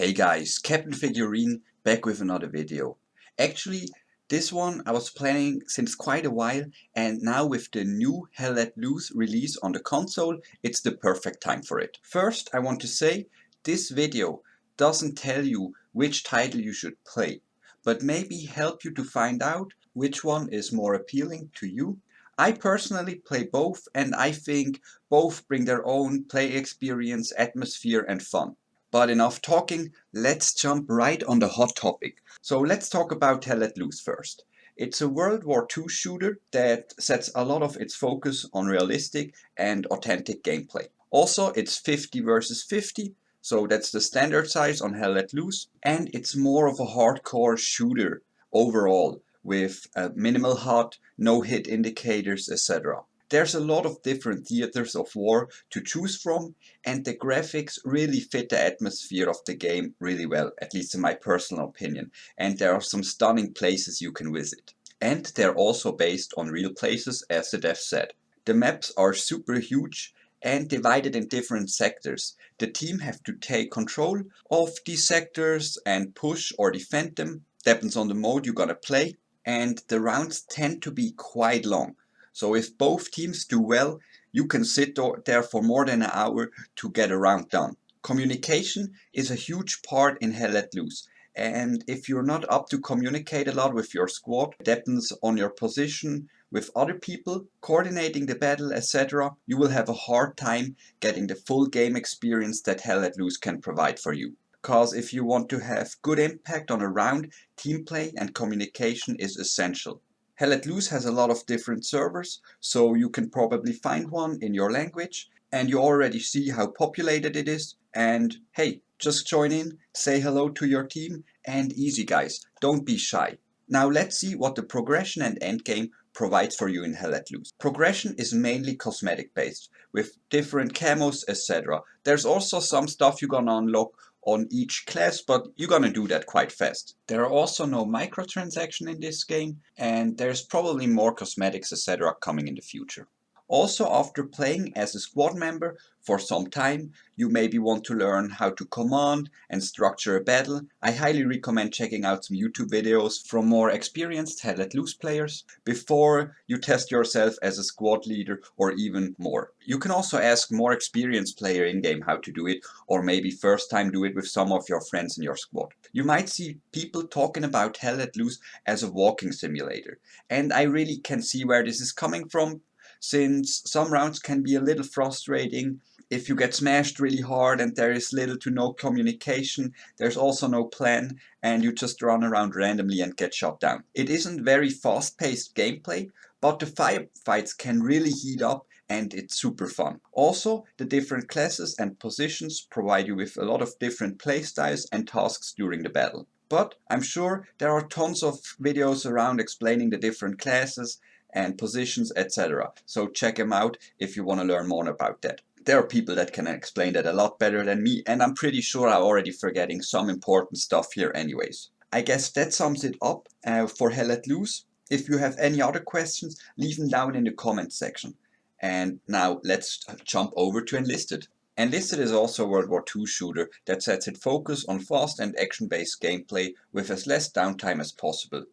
Hey guys, Captain Figurine back with another video. Actually, this one I was planning since quite a while, and now with the new Hell Let Loose release on the console, it's the perfect time for it. First, I want to say, this video doesn't tell you which title you should play, but maybe help you to find out which one is more appealing to you. I personally play both, and I think both bring their own play experience, atmosphere and fun. But enough talking, let's jump right on the hot topic. So let's talk about Hell Let Loose first. It's a World War II shooter that sets a lot of its focus on realistic and authentic gameplay. Also, it's 50 versus 50, so that's the standard size on Hell Let Loose, and it's more of a hardcore shooter overall with minimal HUD, no hit indicators, etc. There's a lot of different theaters of war to choose from, and the graphics really fit the atmosphere of the game really well, at least in my personal opinion, and there are some stunning places you can visit. And they're also based on real places, as the dev said. The maps are super huge and divided in different sectors. The team have to take control of these sectors and push or defend them, depends on the mode you're gonna play, and the rounds tend to be quite long. So if both teams do well, you can sit there for more than an hour to get a round done. Communication is a huge part in Hell Let Loose, and if you're not up to communicate a lot with your squad, depends on your position with other people, coordinating the battle, etc., you will have a hard time getting the full game experience that Hell Let Loose can provide for you. Because if you want to have good impact on a round, team play and communication is essential. Hell Let Loose has a lot of different servers, so you can probably find one in your language, and you already see how populated it is, and hey, just join in, say hello to your team, and easy guys, don't be shy. Now let's see what the progression and endgame provides for you in Hell Let Loose. Progression is mainly cosmetic based, with different camos, etc. There's also some stuff you're gonna unlock on each class, but you're gonna do that quite fast. There are also no microtransaction in this game, and there's probably more cosmetics, etc. coming in the future. Also, after playing as a squad member for some time, you maybe want to learn how to command and structure a battle. I highly recommend checking out some YouTube videos from more experienced Hell Let Loose players before you test yourself as a squad leader or even more. You can also ask more experienced player in-game how to do it, or maybe first time do it with some of your friends in your squad. You might see people talking about Hell Let Loose as a walking simulator, and I really can see where this is coming from, since some rounds can be a little frustrating if you get smashed really hard and there is little to no communication, there's also no plan, and you just run around randomly and get shot down. It isn't very fast-paced gameplay, but the firefights can really heat up and it's super fun. Also, the different classes and positions provide you with a lot of different playstyles and tasks during the battle. But I'm sure there are tons of videos around explaining the different classes and positions, etc. So check them out if you want to learn more about that. There are people that can explain that a lot better than me, and I'm pretty sure I'm already forgetting some important stuff here anyways. I guess that sums it up for Hell Let Loose. If you have any other questions, leave them down in the comments section. And now let's jump over to Enlisted. Enlisted is also a World War II shooter that sets its focus on fast and action-based gameplay with as less downtime as possible.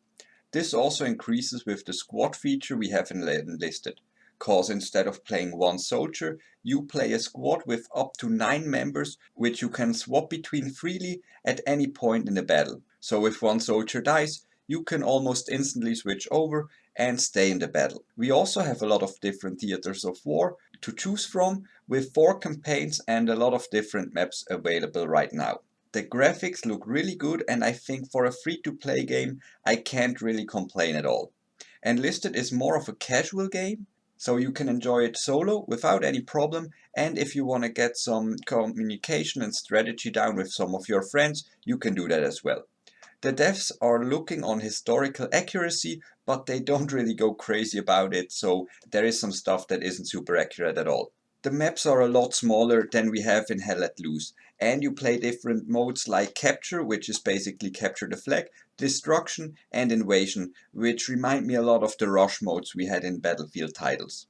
This also increases with the squad feature we have in Enlisted, cause instead of playing one soldier, you play a squad with up to 9 members which you can swap between freely at any point in the battle. So if one soldier dies, you can almost instantly switch over and stay in the battle. We also have a lot of different theaters of war to choose from, with 4 campaigns and a lot of different maps available right now. The graphics look really good, and I think for a free-to-play game I can't really complain at all. Enlisted is more of a casual game, so you can enjoy it solo without any problem, and if you want to get some communication and strategy down with some of your friends, you can do that as well. The devs are looking on historical accuracy, but they don't really go crazy about it, so there is some stuff that isn't super accurate at all. The maps are a lot smaller than we have in Hell Let Loose, and you play different modes like capture, which is basically capture the flag, destruction, and invasion, which remind me a lot of the rush modes we had in Battlefield titles.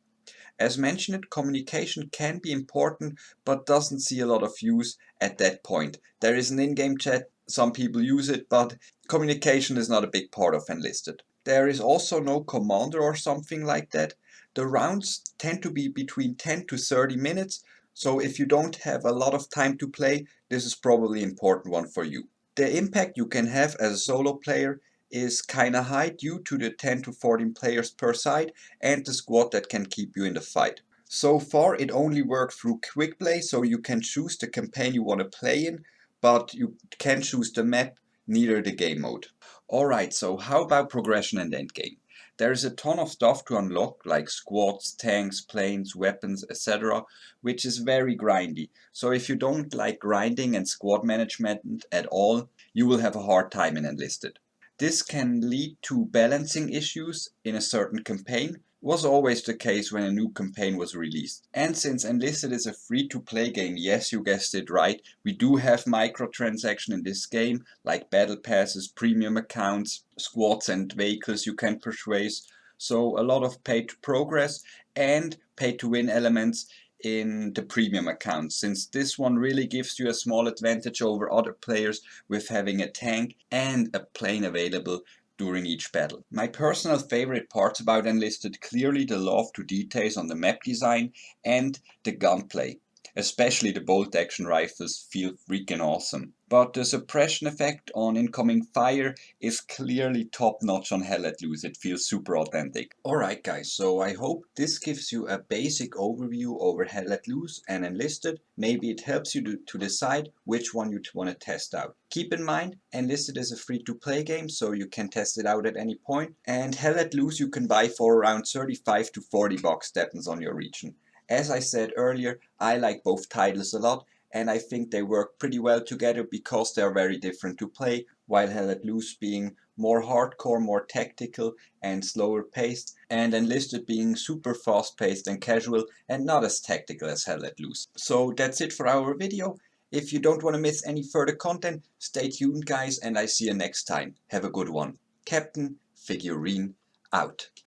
As mentioned, communication can be important, but doesn't see a lot of use at that point. There is an in-game chat, some people use it, but communication is not a big part of Enlisted. There is also no commander or something like that. The rounds tend to be between 10 to 30 minutes, so if you don't have a lot of time to play, this is probably an important one for you. The impact you can have as a solo player is kinda high due to the 10 to 14 players per side and the squad that can keep you in the fight. So far it only worked through quick play, so you can choose the campaign you want to play in, but you can't choose the map, neither the game mode. Alright, so how about progression and endgame? There is a ton of stuff to unlock, like squads, tanks, planes, weapons, etc., which is very grindy. So if you don't like grinding and squad management at all, you will have a hard time in Enlisted. This can lead to balancing issues in a certain campaign, was always the case when a new campaign was released. And since Enlisted is a free-to-play game, yes, you guessed it right, we do have microtransactions in this game, like battle passes, premium accounts, squads and vehicles you can purchase, so a lot of pay to progress and pay to win elements in the premium accounts, since this one really gives you a small advantage over other players with having a tank and a plane available during each battle. My personal favorite parts about Enlisted, clearly the love to details on the map design and the gunplay. Especially the bolt action rifles feel freaking awesome. But the suppression effect on incoming fire is clearly top notch on Hell Let Loose. It feels super authentic. Alright guys, so I hope this gives you a basic overview over Hell Let Loose and Enlisted. Maybe it helps you to decide which one you want to test out. Keep in mind, Enlisted is a free-to-play game, so you can test it out at any point. And Hell Let Loose you can buy for around 35 to 40 bucks, depends on your region. As I said earlier, I like both titles a lot, and I think they work pretty well together because they are very different to play, while Hell Let Loose being more hardcore, more tactical and slower paced, and Enlisted being super fast paced and casual and not as tactical as Hell Let Loose. So that's it for our video. If you don't want to miss any further content, stay tuned guys, and I see you next time. Have a good one. Captain Figurine out.